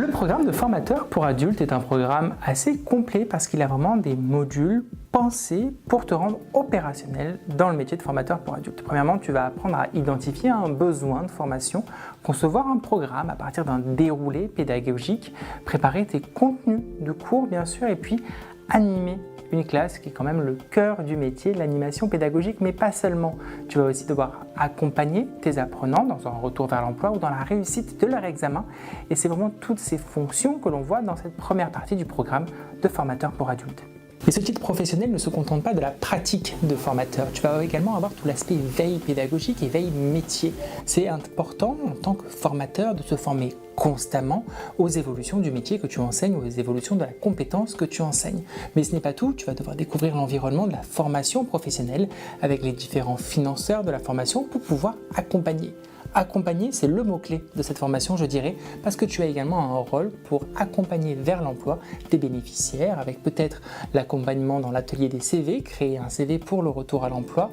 Le programme de formateur pour adultes est un programme assez complet parce qu'il a vraiment des modules pensés pour te rendre opérationnel dans le métier de formateur pour adultes. Premièrement, tu vas apprendre à identifier un besoin de formation, concevoir un programme à partir d'un déroulé pédagogique, préparer tes contenus de cours bien sûr et puis animer une classe qui est quand même le cœur du métier, l'animation pédagogique, mais pas seulement. Tu vas aussi devoir accompagner tes apprenants dans un retour vers l'emploi ou dans la réussite de leur examen. Et c'est vraiment toutes ces fonctions que l'on voit dans cette première partie du programme de formateur pour adultes. Et ce titre professionnel ne se contente pas de la pratique de formateur. Tu vas également avoir tout l'aspect veille pédagogique et veille métier. C'est important en tant que formateur de se former constamment aux évolutions du métier que tu enseignes, aux évolutions de la compétence que tu enseignes. Mais ce n'est pas tout, tu vas devoir découvrir l'environnement de la formation professionnelle avec les différents financeurs de la formation pour pouvoir accompagner. Accompagner, c'est le mot-clé de cette formation, je dirais, parce que tu as également un rôle pour accompagner vers l'emploi des bénéficiaires, avec peut-être l'accompagnement dans l'atelier des CV, créer un CV pour le retour à l'emploi,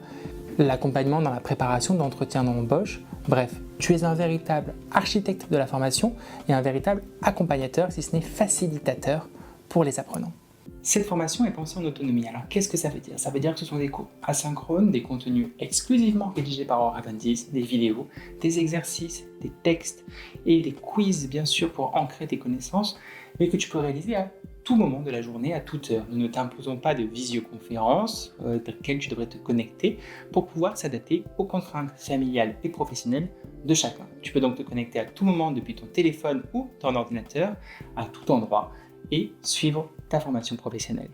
l'accompagnement dans la préparation d'entretien d'embauche. Bref, tu es un véritable architecte de la formation et un véritable accompagnateur, si ce n'est facilitateur, pour les apprenants. Cette formation est pensée en autonomie. Alors qu'est-ce que ça veut dire? Ça veut dire que ce sont des cours asynchrones, des contenus exclusivement rédigés par Oravantis, des vidéos, des exercices, des textes et des quiz bien sûr pour ancrer tes connaissances, mais que tu peux réaliser à tout moment de la journée, à toute heure. Nous ne t'imposons pas de visioconférence dans laquelle tu devrais te connecter pour pouvoir s'adapter aux contraintes familiales et professionnelles de chacun. Tu peux donc te connecter à tout moment depuis ton téléphone ou ton ordinateur, à tout endroit, et suivre ta formation professionnelle.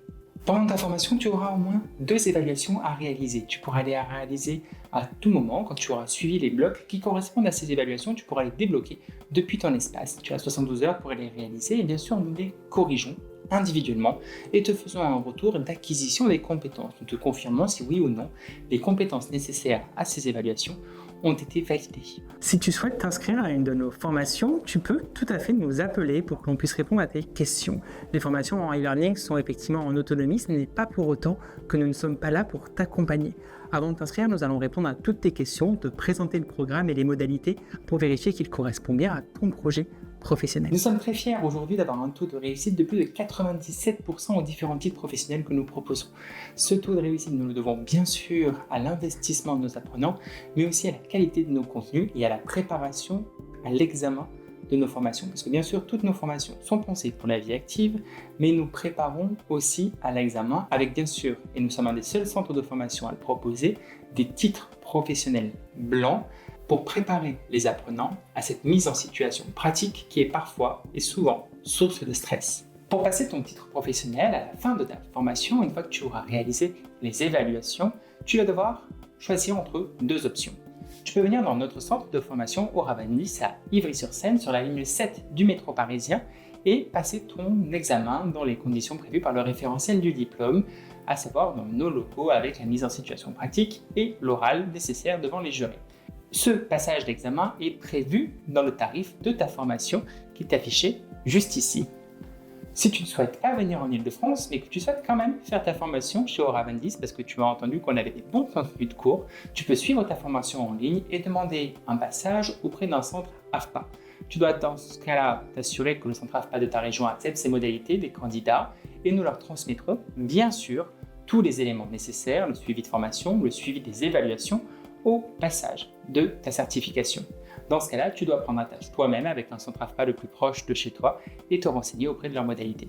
Pendant ta formation, tu auras au moins 2 évaluations à réaliser. Tu pourras les réaliser à tout moment. Quand tu auras suivi les blocs qui correspondent à ces évaluations, tu pourras les débloquer depuis ton espace. Tu as 72 heures pour les réaliser et bien sûr, nous les corrigeons individuellement et te faisons un retour d'acquisition des compétences. Nous te confirmons si oui ou non les compétences nécessaires à ces évaluations ont été validées. Si tu souhaites t'inscrire à une de nos formations, tu peux tout à fait nous appeler pour que l'on puisse répondre à tes questions. Les formations en e-learning sont effectivement en autonomie, ce n'est pas pour autant que nous ne sommes pas là pour t'accompagner. Avant de t'inscrire, nous allons répondre à toutes tes questions, te présenter le programme et les modalités pour vérifier qu'il correspond bien à ton projet professionnel. Nous sommes très fiers aujourd'hui d'avoir un taux de réussite de plus de 97% aux différents titres professionnels que nous proposons. Ce taux de réussite, nous le devons bien sûr à l'investissement de nos apprenants, mais aussi à la qualité de nos contenus et à la préparation à l'examen de nos formations. Parce que bien sûr, toutes nos formations sont pensées pour la vie active, mais nous préparons aussi à l'examen avec bien sûr, et nous sommes un des seuls centres de formation à le proposer, des titres professionnels blancs pour préparer les apprenants à cette mise en situation pratique qui est parfois et souvent source de stress. Pour passer ton titre professionnel à la fin de ta formation, une fois que tu auras réalisé les évaluations, tu vas devoir choisir entre 2 options. Tu peux venir dans notre centre de formation Oravantis à Ivry-sur-Seine sur la ligne 7 du métro parisien et passer ton examen dans les conditions prévues par le référentiel du diplôme, à savoir dans nos locaux avec la mise en situation pratique et l'oral nécessaire devant les jurés. Ce passage d'examen est prévu dans le tarif de ta formation qui est affiché juste ici. Si tu ne souhaites pas venir en Ile-de-France, mais que tu souhaites quand même faire ta formation chez Oravantis parce que tu as entendu qu'on avait des bons contenus de cours, tu peux suivre ta formation en ligne et demander un passage auprès d'un centre AFPA. Tu dois dans ce cas-là t'assurer que le centre AFPA de ta région accepte ces modalités des candidats et nous leur transmettrons bien sûr tous les éléments nécessaires, le suivi de formation, le suivi des évaluations au passage de ta certification. Dans ce cas-là, tu dois prendre attache toi-même avec un centre AFPA le plus proche de chez toi et te renseigner auprès de leurs modalités.